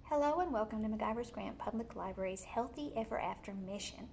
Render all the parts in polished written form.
Hello and welcome to McIver's Grant Public Library's Healthy Ever After mission.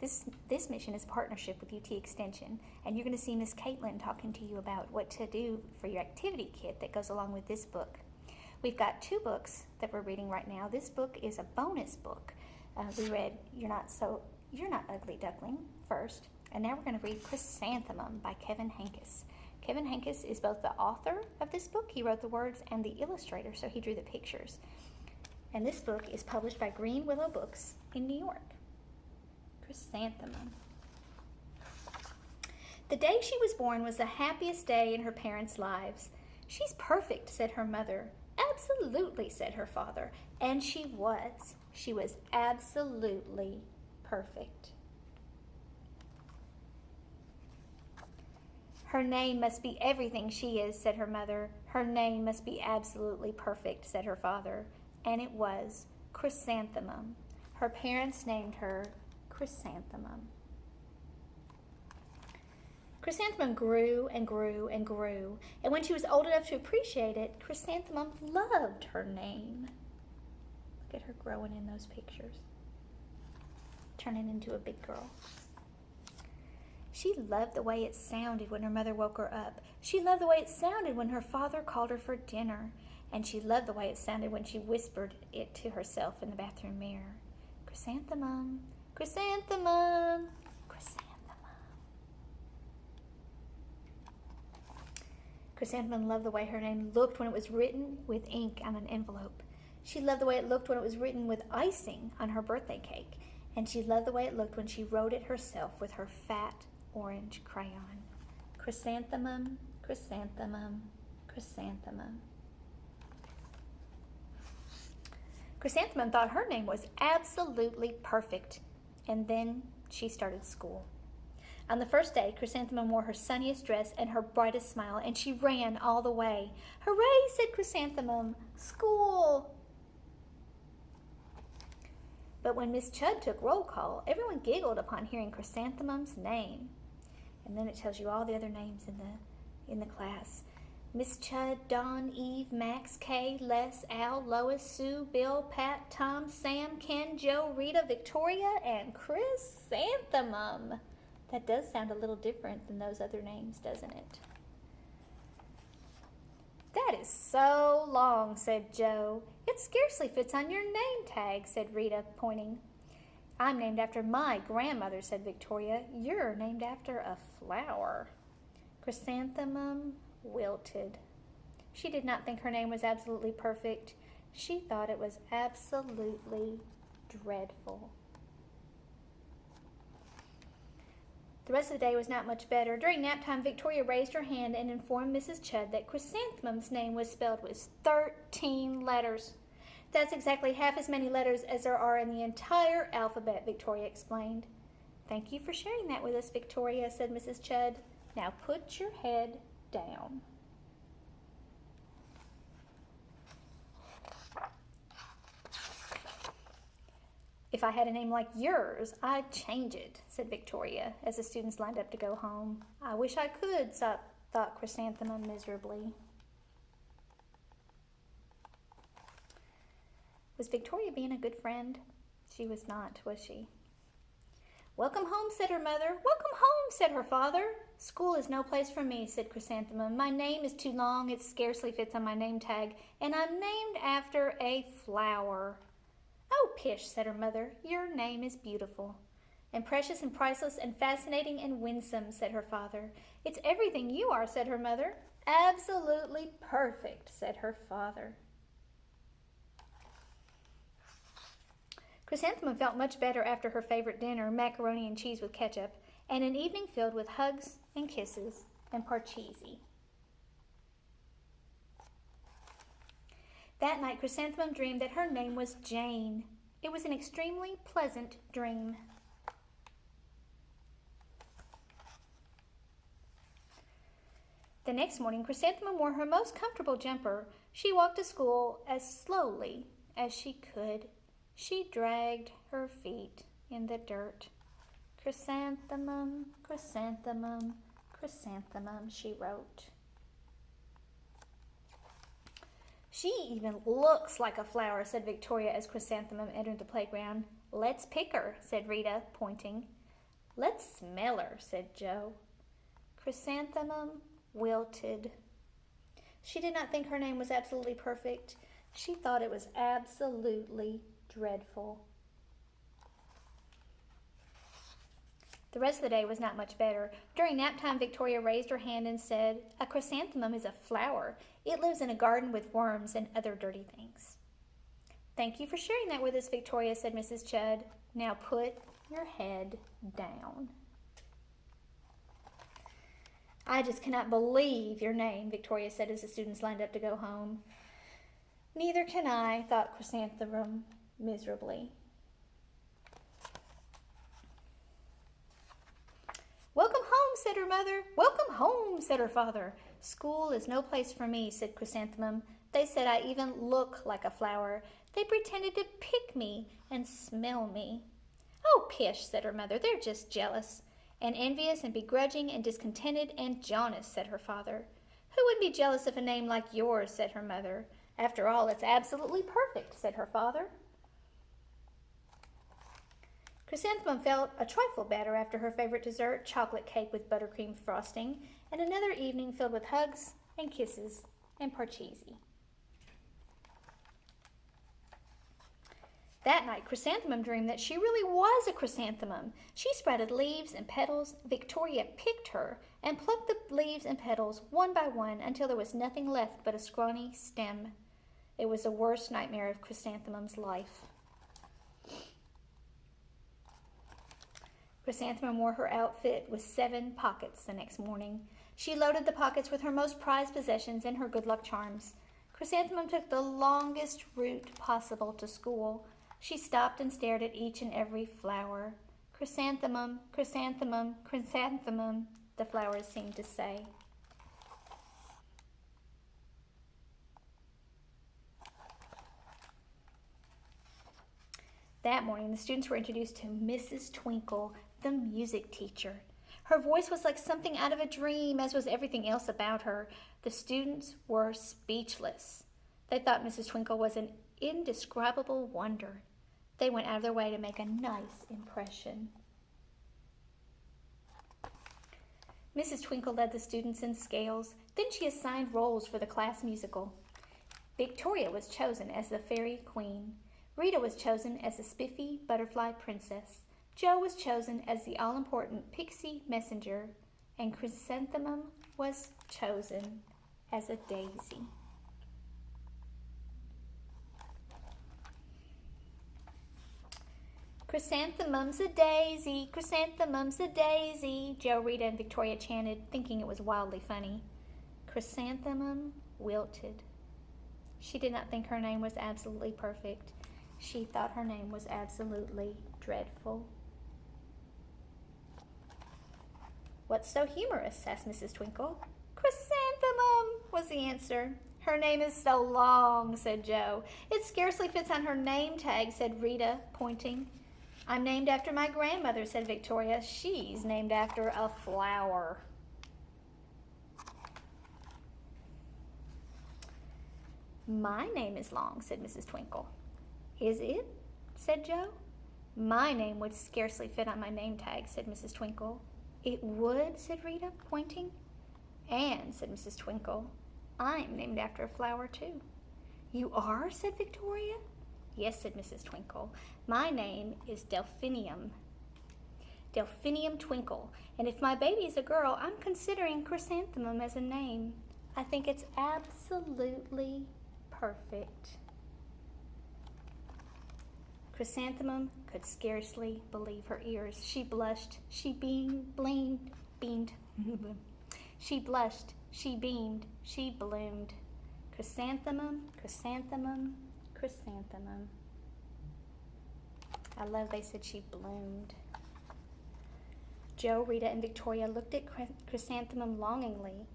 This mission is a partnership with UT Extension, and you're going to see Miss Caitlin talking to you about what to do for your activity kit that goes along with this book. We've got two books that we're reading right now. This book is a bonus book. We read You're Not Ugly Duckling first, and now we're going to read Chrysanthemum by Kevin Henkes. Kevin Henkes is both the author of this book, he wrote the words, and the illustrator, so he drew the pictures. And this book is published by Greenwillow Books in New York. Chrysanthemum. The day she was born was the happiest day in her parents' lives. She's perfect, said her mother. Absolutely, said her father. And she was. She was absolutely perfect. Her name must be everything she is, said her mother. Her name must be absolutely perfect, said her father. And it was Chrysanthemum. Her parents named her Chrysanthemum. Chrysanthemum grew and grew and grew, and when she was old enough to appreciate it, Chrysanthemum loved her name. Look at her growing in those pictures, turning into a big girl. She loved the way it sounded when her mother woke her up. She loved the way it sounded when her father called her for dinner. And she loved the way it sounded when she whispered it to herself in the bathroom mirror. Chrysanthemum, chrysanthemum, chrysanthemum. Chrysanthemum loved the way her name looked when it was written with ink on an envelope. She loved the way it looked when it was written with icing on her birthday cake. And she loved the way it looked when she wrote it herself with her fat orange crayon. Chrysanthemum, chrysanthemum, chrysanthemum. Chrysanthemum thought her name was absolutely perfect, and then she started school. On the first day, Chrysanthemum wore her sunniest dress and her brightest smile, and she ran all the way. Hooray, said Chrysanthemum, school! But when Miss Chudd took roll call, everyone giggled upon hearing Chrysanthemum's name. And then it tells you all the other names in the class. Miss Chudd, Dawn, Eve, Max, Kay, Les, Al, Lois, Sue, Bill, Pat, Tom, Sam, Ken, Joe, Rita, Victoria, and Chrysanthemum. That does sound a little different than those other names, doesn't it? That is so long, said Joe. It scarcely fits on your name tag, said Rita, pointing. I'm named after my grandmother, said Victoria. You're named after a flower. Chrysanthemum wilted. She did not think her name was absolutely perfect. She thought it was absolutely dreadful. The rest of the day was not much better. During nap time, Victoria raised her hand and informed Mrs. Chudd that Chrysanthemum's name was spelled with 13 letters. That's exactly half as many letters as there are in the entire alphabet, Victoria explained. Thank you for sharing that with us, Victoria, said Mrs. Chudd. Now put your head down. If I had a name like yours, I'd change it, said Victoria, as the students lined up to go home. I wish I could, thought Chrysanthemum miserably. Was Victoria being a good friend? She was not, was she? Welcome home, said her mother. Welcome home, said her father. School is no place for me, said Chrysanthemum. My name is too long, it scarcely fits on my name tag, and I'm named after a flower. Oh, pish, said her mother. Your name is beautiful. And precious and priceless and fascinating and winsome, said her father. It's everything you are, said her mother. Absolutely perfect, said her father. Chrysanthemum felt much better after her favorite dinner, macaroni and cheese with ketchup, and an evening filled with hugs and kisses and parcheesi. That night, Chrysanthemum dreamed that her name was Jane. It was an extremely pleasant dream. The next morning, Chrysanthemum wore her most comfortable jumper. She walked to school as slowly as she could. She dragged her feet in the dirt. Chrysanthemum, chrysanthemum, chrysanthemum, she wrote. She even looks like a flower, said Victoria as Chrysanthemum entered the playground. Let's pick her, said Rita, pointing. Let's smell her, said Joe. Chrysanthemum wilted. She did not think her name was absolutely perfect. She thought it was absolutely dreadful. The rest of the day was not much better. During nap time, Victoria raised her hand and said, "A chrysanthemum is a flower. It lives in a garden with worms and other dirty things." "Thank you for sharing that with us, Victoria," said Mrs. Chudd. "Now put your head down." "I just cannot believe your name," Victoria said as the students lined up to go home. "Neither can I," thought Chrysanthemum miserably. "Welcome home," said her mother. "Welcome home," said her father. "School is no place for me," said Chrysanthemum. "They said I even look like a flower. They pretended to pick me and smell me." "Oh, pish," said her mother. "They're just jealous." "And envious and begrudging and discontented and jaundiced," said her father. "Who would be jealous of a name like yours?" said her mother. "After all, it's absolutely perfect," said her father. Chrysanthemum felt a trifle better after her favorite dessert, chocolate cake with buttercream frosting, and another evening filled with hugs and kisses and parcheesi. That night, Chrysanthemum dreamed that she really was a chrysanthemum. She sprouted leaves and petals. Victoria picked her and plucked the leaves and petals one by one until there was nothing left but a scrawny stem. It was the worst nightmare of Chrysanthemum's life. Chrysanthemum wore her outfit with 7 pockets the next morning. She loaded the pockets with her most prized possessions and her good luck charms. Chrysanthemum took the longest route possible to school. She stopped and stared at each and every flower. "Chrysanthemum, chrysanthemum, chrysanthemum," the flowers seemed to say. That morning, the students were introduced to Mrs. Twinkle, the music teacher. Her voice was like something out of a dream, as was everything else about her. The students were speechless. They thought Mrs. Twinkle was an indescribable wonder. They went out of their way to make a nice impression. Mrs. Twinkle led the students in scales. Then she assigned roles for the class musical. Victoria was chosen as the fairy queen. Rita was chosen as the spiffy butterfly princess. Joe was chosen as the all-important pixie messenger. And Chrysanthemum was chosen as a daisy. "Chrysanthemum's a daisy, chrysanthemum's a daisy," Joe, Rita, and Victoria chanted, thinking it was wildly funny. Chrysanthemum wilted. She did not think her name was absolutely perfect. She thought her name was absolutely dreadful. "What's so humorous?" asked Mrs. Twinkle. "Chrysanthemum," was the answer. "Her name is so long," said Joe. "It scarcely fits on her name tag," said Rita, pointing. "I'm named after my grandmother," said Victoria. "She's named after a flower." "My name is long," said Mrs. Twinkle. "Is it?" said Joe. "My name would scarcely fit on my name tag," said Mrs. Twinkle. "It would?" said Rita, pointing. "And," said Mrs. Twinkle, "I'm named after a flower, too." "You are?" said Victoria. "Yes," said Mrs. Twinkle. "My name is Delphinium. Delphinium Twinkle. And if my baby is a girl, I'm considering Chrysanthemum as a name. I think it's absolutely perfect." Chrysanthemum could scarcely believe her ears. She blushed. She beamed. She blushed. She beamed. She bloomed. Chrysanthemum, chrysanthemum, chrysanthemum. I love they said she bloomed. Joe, Rita, and Victoria looked at Chrysanthemum longingly.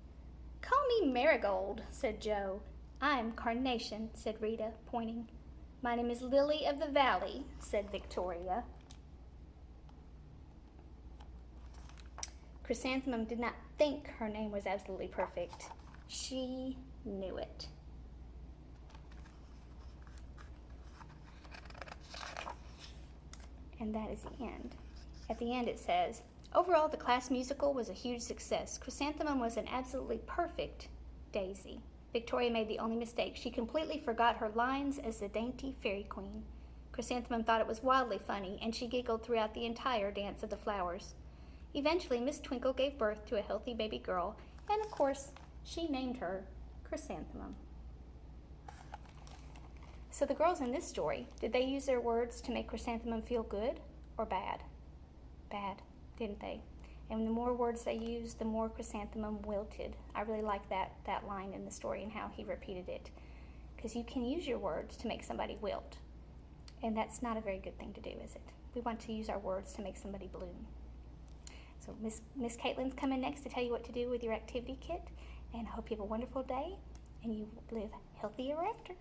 "Call me Marigold," said Joe. "I'm Carnation," said Rita, pointing. "My name is Lily of the Valley," said Victoria. Chrysanthemum did not think her name was absolutely perfect. She knew it. And that is the end. At the end it says, overall the class musical was a huge success. Chrysanthemum was an absolutely perfect Daisy. Victoria made the only mistake. She completely forgot her lines as the dainty fairy queen. Chrysanthemum thought it was wildly funny, and she giggled throughout the entire Dance of the Flowers. Eventually, Miss Twinkle gave birth to a healthy baby girl, and of course, she named her Chrysanthemum. So the girls in this story, did they use their words to make Chrysanthemum feel good or bad? Bad, didn't they? And the more words they used, the more Chrysanthemum wilted. I really like that line in the story and how he repeated it. Because you can use your words to make somebody wilt. And that's not a very good thing to do, is it? We want to use our words to make somebody bloom. So Miss Caitlin's coming next to tell you what to do with your activity kit. And I hope you have a wonderful day and you live healthy ever after.